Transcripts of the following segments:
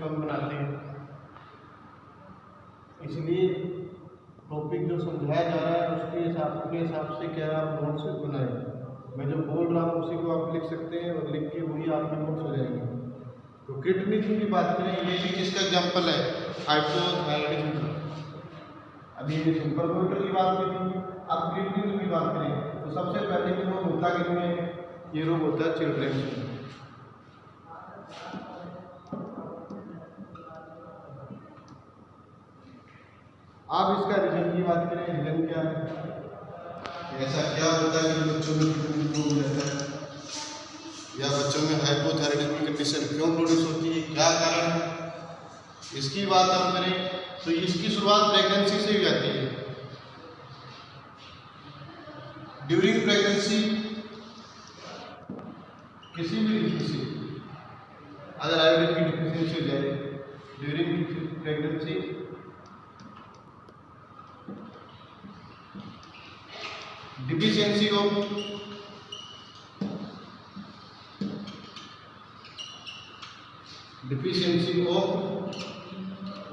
को हम बनाते हैं। इसलिए टॉपिक जो समझाया जा रहा है उसके हिसाब से क्या आप नोट्स बनाएं। मैं जो बोल रहा हूँ उसी को आप लिख सकते हैं और लिख के वही आपके नोट्स हो जाएंगे। तो क्रिएटिनिज्म की बात करें, ये भी किसका एग्जाम्पल है? हाइपोथायराइडिज्म। अभी ये सिंपल मोटर की बात करेंगे, अब क्रिएटिनिज्म की बात करें तो सबसे पहले जो रोग होता है किसमें? ये रोग होता है चिल्ड्रेन में। आप इसका रीजन की बात करें, रीजन क्या है? ऐसा क्या होता है कि बच्चों में रोग रहता है या बच्चों में हाइपोथायराइडिज्म की कंडीशन क्यों प्रोड्यूस होती है, क्या कारण है? इसकी बात हम करें तो इसकी शुरुआत प्रेगनेंसी से ही जाती है। ड्यूरिंग प्रेगनेंसी किसी भी डिफिशियंसी, अगर आयोडीन की डिफिशियंसी हो जाए during pregnancy, deficiency of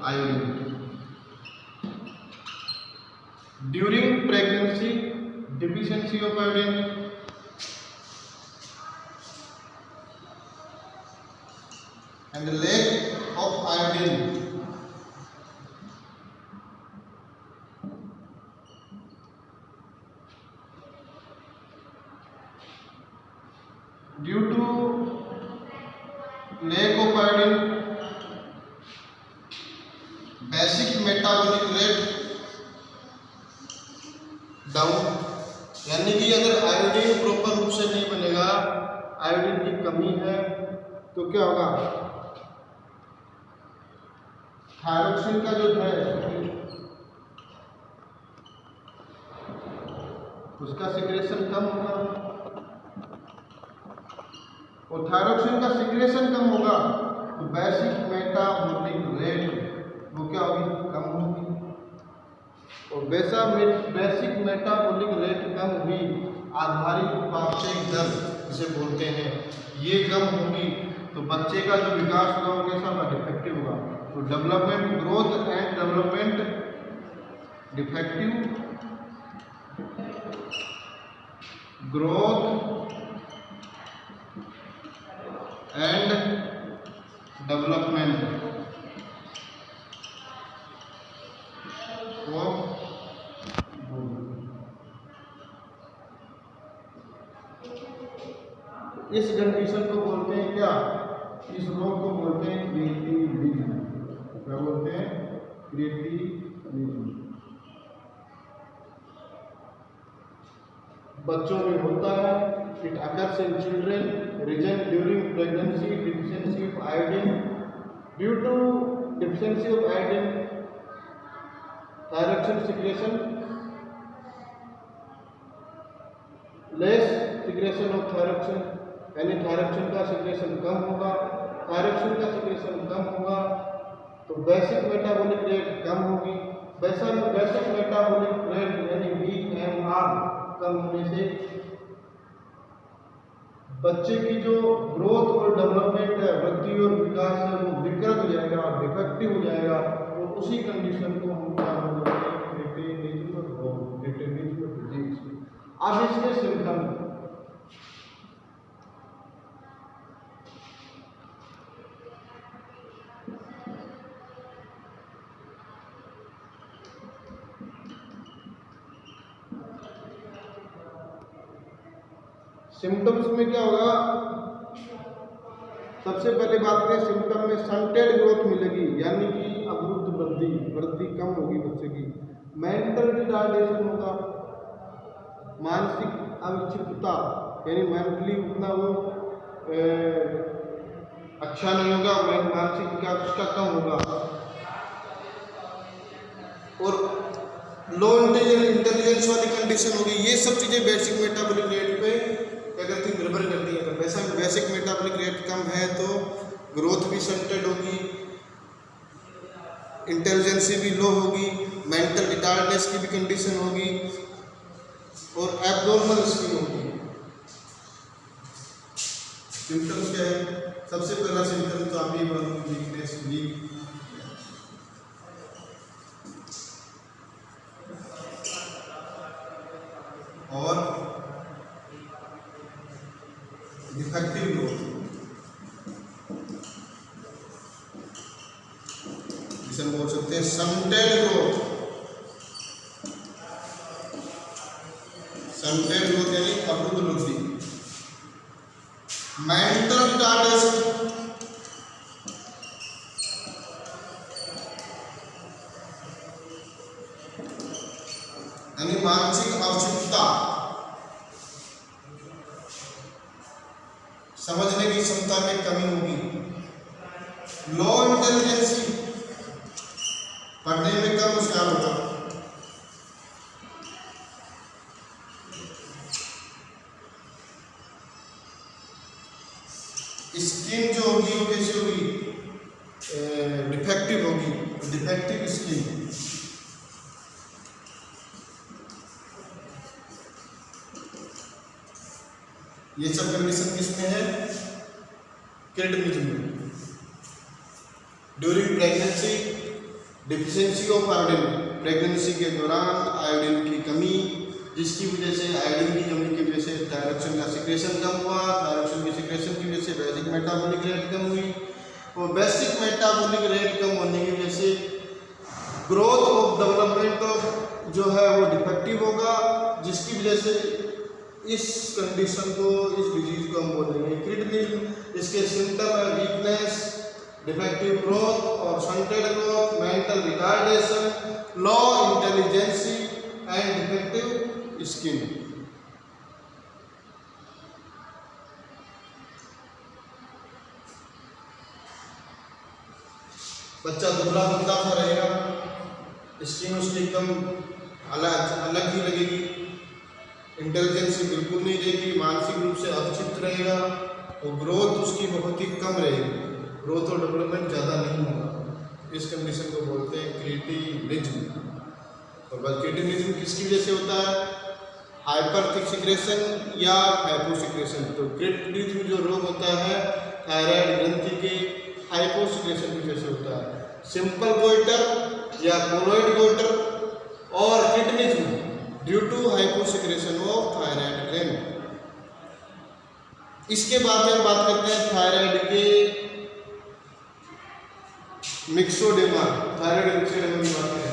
iodine during pregnancy, deficiency of iodine and lack of iodine due to lack of iodine basic metabolic rate down, यानी कि अगर आयोडीन प्रॉपर रूप से नहीं बनेगा, आयोडीन की कमी है तो क्या होगा? थायरोक्सिन का जो है उसका सिक्रेशन कम होगा, और थायरोक्सिन का सिक्रेशन कम होगा तो बेसिक मेटाबॉलिक रेट वो क्या होगी? कम होगी। और बेसिक मेटाबॉलिक रेट कम हुई, आधारित उपापचय दर जिसे बोलते हैं, ये कम होगी तो बच्चे का जो विकास होगा वो कैसा होगा? डिफेक्टिव होगा। तो development, growth and development defective, growth and development को इस कंडीशन को बोलते हैं क्या? इस रोग को बोलते हैं क्रिएटिनिज्म। क्या बोलते हैं? क्रिएटिनिज्म। बच्चों में होता है। It occurs in children, reason during pregnancy, deficiency of iodine, due to deficiency of iodine, thyroxine secretion, less secretion of thyroxine, यानी थायरोक्सिन का सिक्रेशन कम होगा, थायरोक्सिन का सिक्रेशन कम होगा तो बेसिक मेटाबॉलिक रेट कम होगी। बेसिक मेटाबॉलिक रेट यानी BMR कम होने से बच्चे की जो ग्रोथ और डेवलपमेंट है, वृद्धि और विकास है, वो विकृत हो जाएगा, डिफेक्टिव हो जाएगा। तो उसी कंडीशन को हम क्या बोलते हैं? क्रिएटिनिज्म डिजीज। अब इसके सिम्टम, सिम्टम्स में क्या होगा? सबसे पहले बात करें सिम्टम में, स्टंटेड ग्रोथ मिलेगी, यानी कि अवरुद्ध वृद्धि कम होगी बच्चे की। मेंटल रिटार्डेशन होगा, मानसिक अविक्षिप्तता, यानी मेंटली उतना वो अच्छा नहीं होगा, मानसिक विकास उसका कम होगा। और लो इंटेलिजेंस वाली कंडीशन होगी। ये सब चीज़ें बेसिक मेटाबॉलिक रेट पे क्या करती है? निर्भर करती है। अगर बेसिक मेटाबॉलिक रेट कम है तो ग्रोथ भी स्टंटेड होगी, इंटेलिजेंसी भी लो होगी, मेंटल रिटार्डनेस की भी कंडीशन होगी और एब्नॉर्मल स्किन होगी। सिम्टम्स क्या है? सबसे पहला सिम्टम तो आप ही वीकनेस, वीक इसे हम बोल सकते हैं स्टंटेड ग्रोथ। स्टंटेड ग्रोथ यानी अवरुद्ध वृद्धि। मेंटल रिटार्डेशन यानी मानसिक अवक्षिप्तता, समझने की क्षमता में कमी होगी। लो इंटेलिजेंसी, पढ़ने में कम होशियार होगा। स्किन जो होगी वो कैसी होगी, डिफेक्टिव होगी, डिफेक्टिव स्किन। ये सब कंडीशन किसमें है, क्रेटिनिज्म में। During pregnancy deficiency of iodine, pregnancy के दौरान आयोडीन की कमी, जिसकी वजह से आयोडीन की कमी की वजह से थायरॉक्सिन का सिक्रेशन कम हुआ, थायरॉक्सिन की सिक्रेशन की वजह से बेसिक मेटाबॉलिक रेट कम हुई, और बेसिक मेटाबॉलिक रेट कम होने की वजह से ग्रोथ ऑफ डेवलपमेंट ऑफ जो है वो डिफेक्टिव होगा, जिसकी वजह से इस कंडीशन को, इस डिजीज को हम बोलेंगे क्रेटिनिज्म। इसके सिम्टम है वीकनेस, डिफेक्टिव ग्रोथ और stunted growth, mental retardation, low intelligence and defective skin. बच्चा दुबला पतला सा रहेगा, स्किन उसकी एकदम अलग ही लगेगी, इंटेलिजेंसी बिल्कुल नहीं रहेगी, मानसिक रूप से अवचित रहेगा, और ग्रोथ उसकी बहुत ही कम रहेगी, ग्रोथ और डेवलपमेंट ज़्यादा नहीं होगा। इस कंडीशन को बोलते हैं क्रेटिनिज्म। और बस क्रेटिनिज्म किसकी वजह से होता है, हाइपर सिक्रेशन या हाइपोसिक्रेशन। तो क्रेटिनिज्म जो रोग होता है थायराइड ग्रंथि के हाइपोसिक्रेशन की वजह से होता है। सिंपल गोइटर या कोलोइड गोइटर और cretinism due to hyposecretion of thyroid gland. इसके बाद में बात करते हैं थायराइड के मिक्सोडेमा, थायराइड मिक्सोडेमा की बात करें।